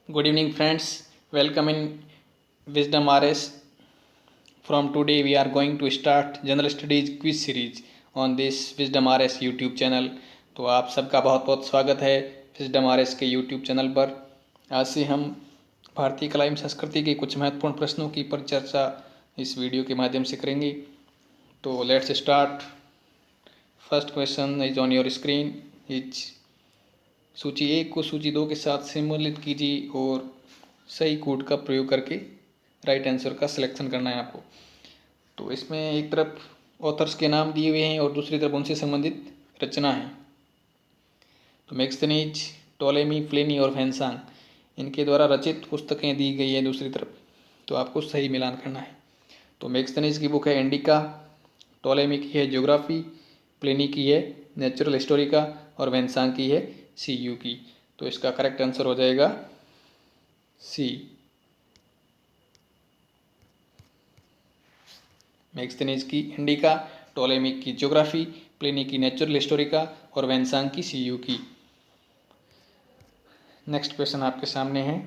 Good evening, friends. Welcome in Wisdom RS. From today, we are going to start General Studies quiz series on this Wisdom RS YouTube channel. तो आप सबका बहुत बहुत स्वागत है Wisdom RS के YouTube channel पर। आज से हम भारतीय कला एवं संस्कृति के कुछ महत्वपूर्ण प्रश्नों की परिचर्चा इस वीडियो के माध्यम से करेंगे। तो let's start. First question is on your screen. Is सूची 1 को सूची 2 के साथ सम्मिलित कीजिए और सही कोड का प्रयोग करके राइट आंसर का सिलेक्शन करना है आपको। तो इसमें एक तरफ ऑथर्स के नाम दिए हुए हैं और दूसरी तरफ उनसे संबंधित रचना है। तो मैक्सनीज, टोलेमी, प्लिनी और फैनसांग इनके द्वारा रचित पुस्तकें दी गई है दूसरी तरफ। तो आपको सही मिलान करना है। तो मैक्सनीज की बुक है इंडिका, टोलेमी की है ज्योग्राफी, प्लिनी की है नेचुरल हिस्टोरिका और फैनसांग की है CU की। तो इसका करेक्ट आंसर हो जाएगा C। मैक्सनीज की इंडिका, टोलेमी की ज्योग्राफी, प्लिनी की नेचुरल हिस्टोरिका और वैनसांग की CU की। नेक्स्ट क्वेश्चन आपके सामने है।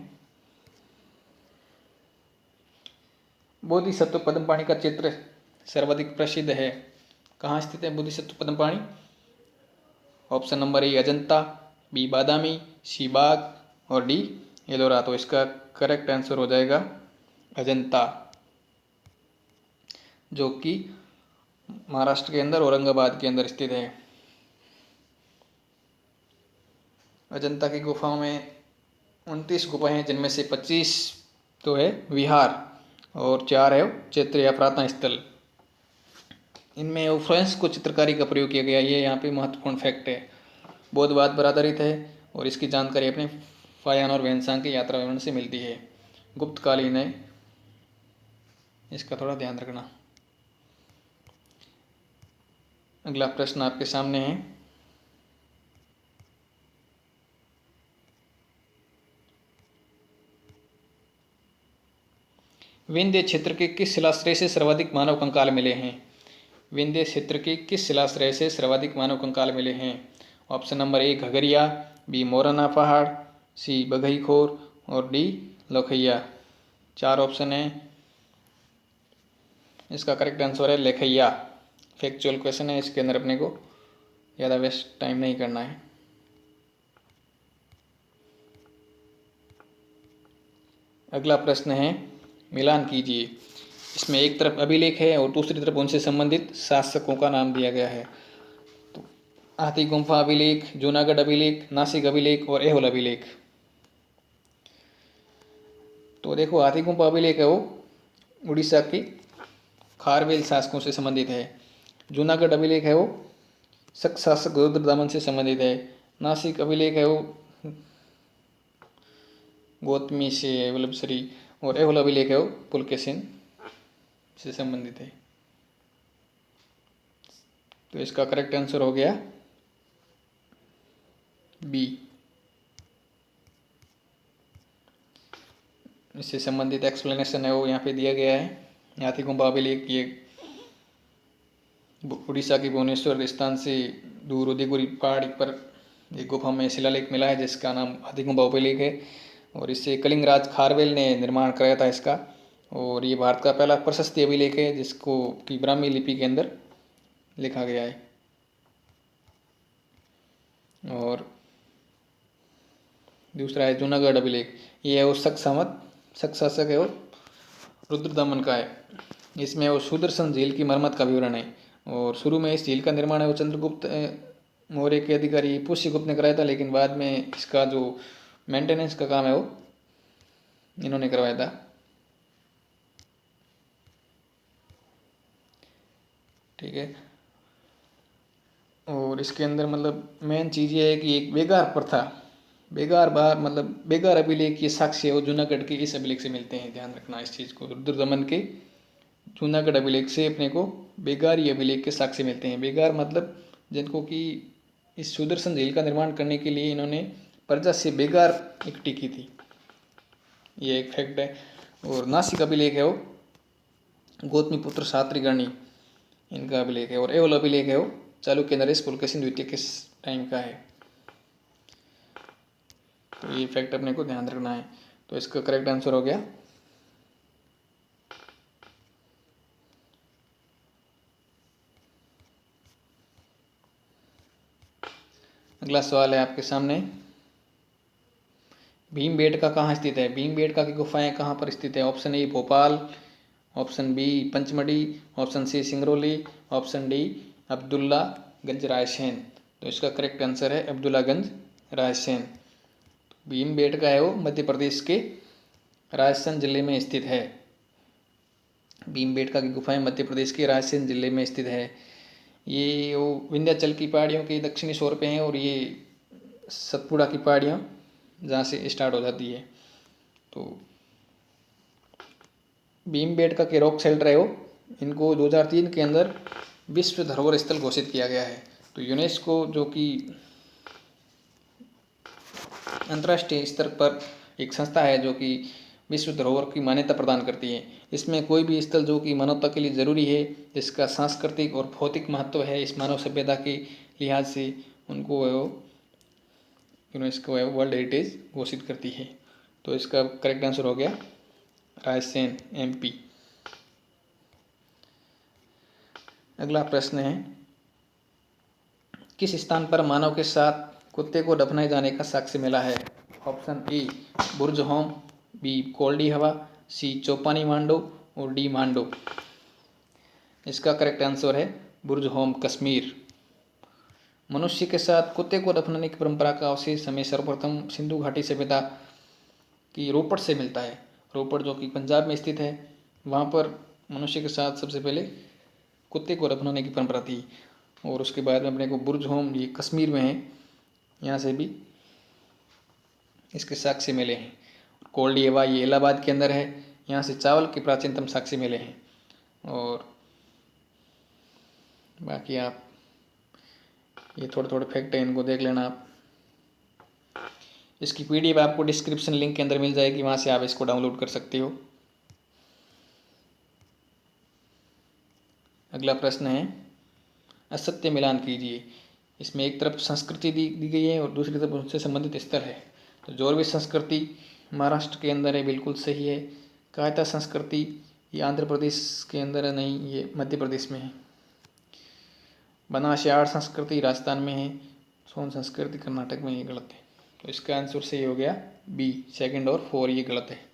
बोधिसत्व पद्मपाणि का चित्र सर्वाधिक प्रसिद्ध है। कहाँ स्थित है Bodhisattva Padmapani? Option number A Ajanta, B Badami, C Bagh और डी एलोरा। तो इसका करेक्ट आंसर हो जाएगा अजंता, जो कि महाराष्ट्र के अंदर औरंगाबाद के अंदर स्थित है। अजंता की गुफाओं में 29 गुफाएं हैं, जिनमें से 25 तो है विहार और 4 है चैत्य या प्रार्थना स्थल। इनमें फ्रेंच को चित्रकारी का प्रयोग किया गया। ये यहाँ पे महत्वपूर्ण फैक्ट है। बौद्धवाद पर आधारित है और इसकी जानकारी अपने फायान और वैनसांग के यात्रा विवरण से मिलती है। गुप्तकालीन है, इसका थोड़ा ध्यान रखना। अगला प्रश्न आपके सामने है। विंध्य क्षेत्र के किस शिलाश्रय से सर्वाधिक मानव कंकाल मिले हैं? विंध्य क्षेत्र के किस शिलाश्रय से सर्वाधिक मानव कंकाल मिले हैं? Option number A Ghagharia, B Morna Pahad, C बघईखोर और डी लखैया। 4 ऑप्शन है। इसका करेक्ट आंसर है लेखैया। फैक्चुअल क्वेश्चन है, इसके अंदर अपने को ज़्यादा वेस्ट टाइम नहीं करना है। अगला प्रश्न है, मिलान कीजिए। इसमें एक तरफ अभिलेख है और दूसरी तरफ उनसे संबंधित शासकों का नाम दिया गया है। तो हाथी गुम्फा अभिलेख, जूनागढ़ अभिलेख, नासिक अभिलेख और ऐहोल अभिलेख। तो देखो, हाथी गुम्फा अभिलेख है वो उड़ीसा के खारवेल शासकों से संबंधित है। जूनागढ़ अभिलेख है वो शक शासक रुद्रदमन से संबंधित है। नासिक अभिलेख है वो गौतमी से वल्लभश्री और ऐहोल अभिलेख है वो पुलकेशिन से संबंधित है। तो इसका करेक्ट आंसर हो गया बी। इससे संबंधित एक्सप्लेनेशन है वो यहाँ पे दिया गया है। हाथी गुम्फा अभिलेख ये उड़ीसा की भुवनेश्वर स्थान से दूर उदयपुर पहाड़ी पर एक गुफा में शिलालेख मिला है जिसका नाम हाथी गुम्फा अभिलेख है और इससे कलिंगराज खारवेल ने निर्माण कराया था इसका। और ये भारत का पहला प्रशस्ति अभिलेख है जिसको की ब्राह्मी लिपि के अंदर लिखा गया है। और दूसरा है जूनागढ़ अभिलेख। ये है वो शक शासक है और रुद्रदमन का है। इसमें वो सुदर्शन झील की मरम्मत का विवरण है और शुरू में इस झील का निर्माण है वो चंद्रगुप्त मौर्य के अधिकारी पुष्यगुप्त ने कराया था, लेकिन बाद में इसका जो मेंटेनेंस का काम है वो इन्होंने करवाया था। ठीक है। और इसके अंदर मतलब मेन चीज़ ये है कि एक बेगार प्रथा, बेगार बार मतलब बेगार अभिलेख ये साक्ष्य है वो जूनागढ़ के इस अभिलेख से मिलते हैं। ध्यान रखना इस चीज़ को। रुद्रदमन के जूनागढ़ अभिलेख से अपने को बेगारी अभिलेख के साक्ष्य मिलते हैं। बेगार मतलब जिनको कि इस सुदर्शन झील का निर्माण करने के लिए इन्होंने प्रजा से बेगार इकट्ठी की थी। ये एक फैक्ट है। और नासिक अभिलेख है वो गौतमी पुत्र सातृगणी इनका अभिलेख है और ऐहोल अभिलेख है वो चालुक्य नरेश पुलकेशिन द्वितीय के टाइम का है। तो ये फैक्ट अपने को ध्यान रखना है। तो इसका करेक्ट आंसर हो गया अगला सवाल है आपके सामने, भीमबेटका कहाँ स्थित है? भीमबेटका की गुफाएं कहाँ पर स्थित है? Option A Bhopal, option B Pachmarhi, option C Singrauli, option D Abdullaganj Raisen. तो इसका करेक्ट आंसर है अब्दुल्लागंज रायसेन। भीमबेटका है वो मध्य प्रदेश के रायसेन जिले में स्थित है। भीमबेटका की गुफाएं मध्य प्रदेश के रायसेन जिले में स्थित है। ये वो विंध्याचल की पहाड़ियों के दक्षिणी छोर पे हैं और ये सतपुड़ा की पहाड़ियाँ जहाँ से स्टार्ट हो जाती है। तो भीमबेटका के रॉक शेल्टर है वो, इनको 2003 के अंदर विश्व धरोहर स्थल घोषित किया गया है। तो यूनेस्को जो कि अंतर्राष्ट्रीय स्तर पर एक संस्था है जो कि विश्व धरोहर की मान्यता प्रदान करती है। इसमें कोई भी स्थल जो कि मानवता के लिए ज़रूरी है, जिसका सांस्कृतिक और भौतिक महत्व है इस मानव सभ्यता के लिहाज से, उनको यूनेस्को वर्ल्ड हेरिटेज घोषित करती है। तो इसका करेक्ट आंसर हो गया रायसेन MP। अगला प्रश्न है, किस स्थान पर मानव के साथ कुत्ते को दफनाए जाने का साक्ष्य मिला है? Option A Burzahom, B Koldihwa, C चौपानी मांडो और डी मांडो। इसका करेक्ट आंसर है बुर्ज होम कश्मीर। मनुष्य के साथ कुत्ते को दफनाने की परंपरा का अवशेष हमें सर्वप्रथम सिंधु घाटी सभ्यता की रोपड़ से मिलता है। रोपड़ जो कि पंजाब में स्थित है, वहाँ पर मनुष्य के साथ सबसे पहले कुत्ते को दफनाने की परंपरा थी। और उसके बाद में अपने को बुर्ज होम, ये कश्मीर में है, यहाँ से भी इसके साक्ष्य मिले हैं। कोल्डी हवा ये इलाहाबाद के अंदर है, यहाँ से चावल के प्राचीनतम साक्ष्य मिले हैं। और बाकी आप ये थोड़े थोड़े फैक्ट हैं, इनको देख लेना आप। इसकी PDF आपको डिस्क्रिप्शन लिंक के अंदर मिल जाएगी, वहाँ से आप इसको डाउनलोड कर सकते हो। अगला प्रश्न है, असत्य मिलान कीजिए। इसमें एक तरफ संस्कृति दी गई है और दूसरी तरफ उससे संबंधित स्थल है। तो जोरवे संस्कृति महाराष्ट्र के अंदर है, बिल्कुल सही है। कायता संस्कृति ये आंध्र प्रदेश के अंदर है, नहीं, ये मध्य प्रदेश में है। बनास्याड़ संस्कृति राजस्थान में है। सोन संस्कृति कर्नाटक में, ये गलत है। तो इसका आंसर सही हो गया बी, 2 और 4 ये गलत है।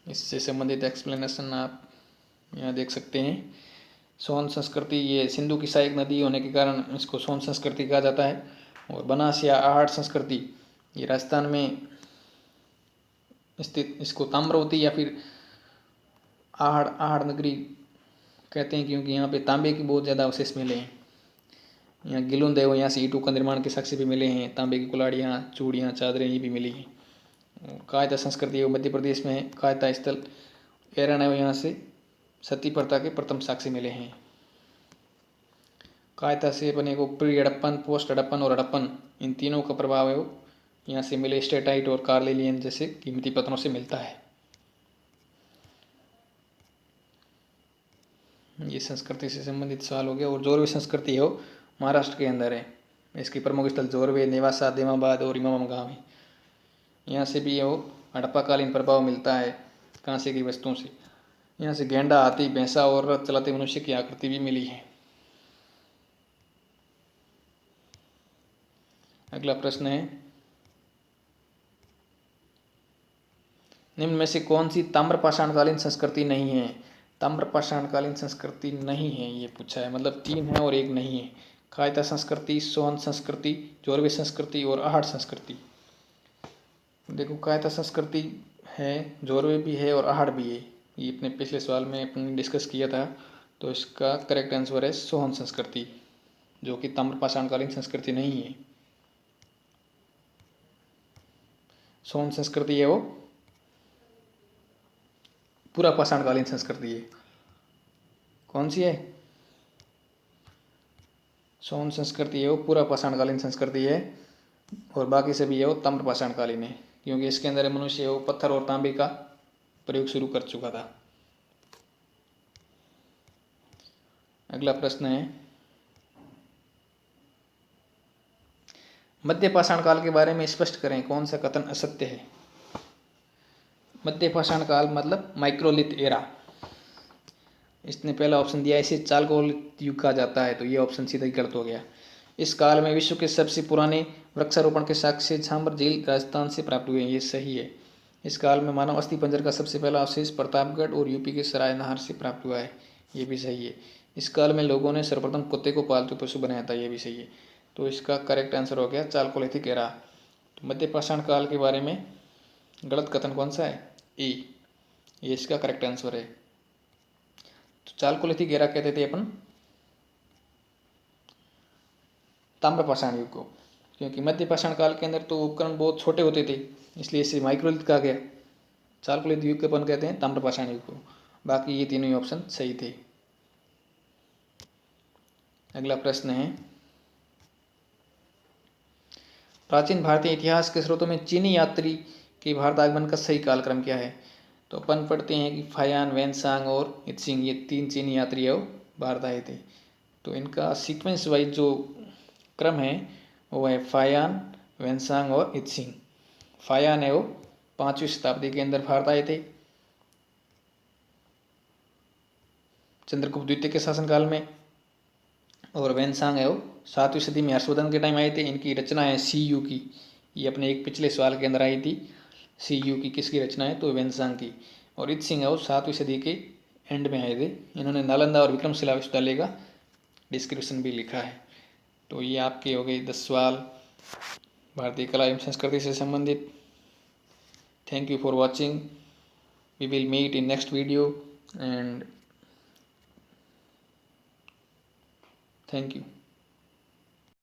इससे संबंधित एक्सप्लेनेशन आप यहाँ देख सकते हैं। सोन संस्कृति ये सिंधु की सहायक नदी होने के कारण इसको सोन संस्कृति कहा जाता है। और बनास या आहड़ संस्कृति ये राजस्थान में स्थित, इसको ताम्रवती या फिर आहड़ नगरी कहते हैं, क्योंकि यहाँ पे तांबे की बहुत ज़्यादा अवशेष मिले हैं। यहाँ गिलुंद है वो, यहाँ से ईंटों का निर्माण के साक्ष्य भी मिले हैं। तांबे की कुल्हाड़ियाँ, चूड़ियाँ, चादरें ये भी मिली हैं। कायता संस्कृति वो मध्य प्रदेश में है। कायता स्थल एरन है, यहाँ से सती प्रथा के प्रथम साक्ष्य मिले हैं। कायता से अपने को प्री हड़प्पन, पोस्ट हड़प्पन और हड़प्पन इन तीनों का प्रभाव है वो यहाँ से मिले। स्टेटाइट और कार्लेलियन जैसे कीमती पत्थरों से मिलता है। ये संस्कृति से संबंधित सवाल हो गया। और जोरवे संस्कृति है वो महाराष्ट्र के अंदर है। इसकी प्रमुख स्थल जोरवे, नेवासा, देमाबाद और इमाम गाँव है। यहाँ से भी वो हड़प्पाकालीन प्रभाव मिलता है कांसे की वस्तुओं से। यहाँ से गेंडा, हाथी, भैंसा और रथ चलाते मनुष्य की आकृति भी मिली है। अगला प्रश्न है, निम्न में से कौन सी ताम्रपाषाणकालीन संस्कृति नहीं है? ताम्रपाषाणकालीन संस्कृति नहीं है ये पूछा है, मतलब 3 है और 1 नहीं है। कायता संस्कृति, सोहन संस्कृति, जोरवे संस्कृति और आहड़ संस्कृति। देखो कायता संस्कृति है, जोरवे भी है और आहड़ भी है। ये अपने पिछले सवाल में अपने डिस्कस किया था। तो इसका करेक्ट आंसर है सोहन संस्कृति, जो कि ताम्रपाषाणकालीन संस्कृति नहीं है। सोहन संस्कृति है वो पूरा पाषाणकालीन संस्कृति है। कौन सी है? सोहन संस्कृति है वो पूरा पाषाणकालीन संस्कृति है। और बाकी सभी है वो ताम्रपाषाणकालीन है, क्योंकि इसके अंदर मनुष्य वो पत्थर और तांबे का प्रयोग शुरू कर चुका था। अगला प्रश्न है, मध्य पाषाण काल के बारे में स्पष्ट करें, कौन सा कथन असत्य है। मध्य पाषाण काल मतलब माइक्रोलिथ एरा। इसने पहला ऑप्शन दिया, इसे चालकोलिथ युग कहा जाता है, तो ये ऑप्शन सीधा ही गलत हो गया। इस काल में विश्व के सबसे पुराने वृक्षारोपण के साक्ष्य झांबर झील राजस्थान से प्राप्त हुए हैं, ये सही है। इस काल में मानव अस्थि पंजर का सबसे पहला अवशेष प्रतापगढ़ और यूपी के सरायनहार से प्राप्त हुआ है, ये भी सही है। इस काल में लोगों ने सर्वप्रथम कुत्ते को पालतू पशु बनाया था, ये भी सही है। तो इसका करेक्ट आंसर हो गया चालकोलिथिक एरा। तो मध्य पाषाण काल के बारे में गलत कथन कौन सा है, ए, ये इसका करेक्ट आंसर है। तो चालकोलिथिक एरा कहते थे अपन ताम्रपाषाण युग को, क्योंकि मध्य पाषाण काल के अंदर तो उपकरण बहुत छोटे होते थे, इसलिए इसे माइक्रोलिथ कहा गया। चालकोलिथ युग के अपन कहते हैं ताम्रपाषाण युग को। बाकी ये तीनों ही ऑप्शन सही थे। अगला प्रश्न है, प्राचीन भारतीय इतिहास के स्रोतों में चीनी यात्री के भारत आगमन का सही कालक्रम क्या है। तो अपन पढ़ते हैं कि फायान, वैनसांग और इत्सिंग, ये 3 चीनी यात्री है भारत आए थे। तो इनका सीक्वेंस वाइज जो क्रम है वो है फायान, वैनसांग और इत्सिंग। फायान है वो 5वीं शताब्दी के अंदर भारत आए थे चंद्रगुप्त द्वितीय के शासनकाल में, और वैनसांग है वो 7वीं सदी में हर्षवर्धन के टाइम आए थे। इनकी रचना है सी यू की, ये अपने एक पिछले सवाल के अंदर आई थी। सी यू की किसकी रचना है, तो वैनसांग की। और इत्सिंग है वो 7वीं सदी के एंड में आए थे। इन्होंने नालंदा और विक्रमशिला विश्वविद्यालय का डिस्क्रिप्शन भी लिखा है। तो ये आपके हो गए 10 सवाल भारतीय कला एवं संस्कृति से संबंधित। Thank you for watching. We will meet in next video and thank you.